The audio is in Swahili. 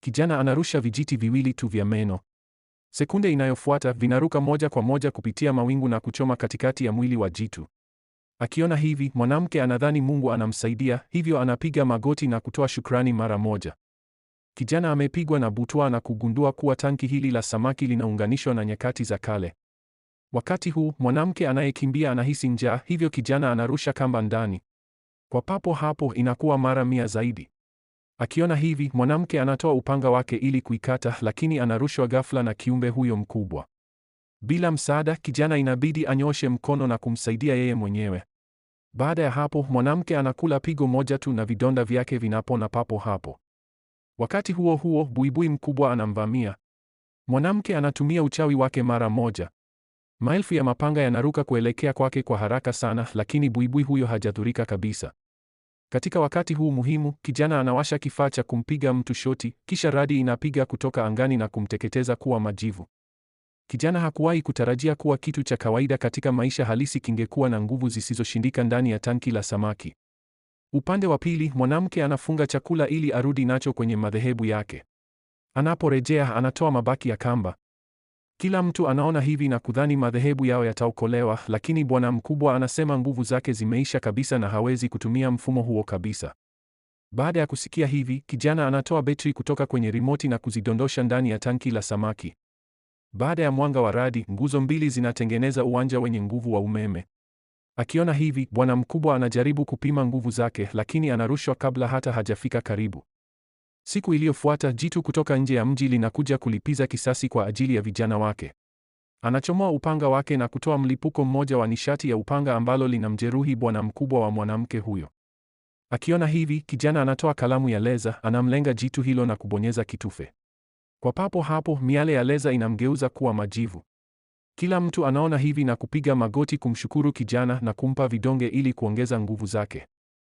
kijana anarusha vijiti viwili tu vya meno. Sekunde inayofuata vinaruka moja kwa moja kupitia mawingu na kuchoma katikati ya mwili wa jitu. Akiona hivi, mwanamke anadhani Mungu anamsaidia, hivyo anapiga magoti na kutoa shukrani mara moja. Kijana amepigwa na butwaa na kugundua kuwa tanki hili la samaki linaunganishwa na nyakati za kale. Wakati huu, mwanamke anayekimbia anahisi njaa, hivyo kijana anarusha kamba ndani. Kwa papo hapo inakuwa mara 100 zaidi. Akiona hivi, mwanamke anatoa upanga wake ili kuikata, lakini anarushwa ghafla na kiumbe huyo mkubwa. Bila msaada, kijana inabidi anyoshe mkono na kumsaidia yeye mwenyewe. Baada ya hapo, mwanamke anakula pigo moja tu na vidonda vyake vinapona papo hapo. Wakati huo huo, buibui mkubwa anamvamia. Mwanamke anatumia uchawi wake mara moja. Maelfu ya mapanga yanaruka kuelekea kwake kwa haraka sana, lakini buibui huyo hajadhurika kabisa. Katika wakati huu muhimu, kijana anawasha kifaa cha kumpiga mtu shoti, kisha radi inapiga kutoka angani na kumteketeza kuwa majivu. Kijana hakuwahi kutarajia kuwa kitu cha kawaida katika maisha halisi kingekuwa na nguvu zisizoshindika ndani ya tanki la samaki. Upande wa pili, mwanamke anafunga chakula ili arudi nacho kwenye madhehebu yake. Anaporejea, anatoa mabaki ya kamba. Kila mtu anaona hivi na kudhani madhehebu yao yataokolewa, lakini bwana mkubwa anasema nguvu zake zimeisha kabisa na hawezi kutumia mfumo huo kabisa. Baada ya kusikia hivi, kijana anatoa betri kutoka kwenye rimoti na kuzidondosha ndani ya tanki la samaki. Baada ya mwanga wa radi, nguzo mbili zinatengeneza uwanja wenye nguvu wa umeme. Akiona hivi, bwana mkubwa anajaribu kupima nguvu zake, lakini anarushwa kabla hata hajafika karibu. Siku iliyofuata, jitu kutoka nje ya mji linakuja kulipiza kisasi kwa ajili ya vijana wake. Anachomoa upanga wake na kutoa mlipuko mmoja wa nishati ya upanga ambalo linamjeruhi bwana mkubwa wa mwanamke huyo. Akiona hivi, kijana anatoa kalamu ya leza, anamlenga jitu hilo na kubonyeza kitufe. Kwa papo hapo, miale ya leza inamgeuza kuwa majivu. Kila mtu anaona hivi na kupiga magoti kumshukuru kijana na kumpa vidonge ili kuongeza nguvu zake.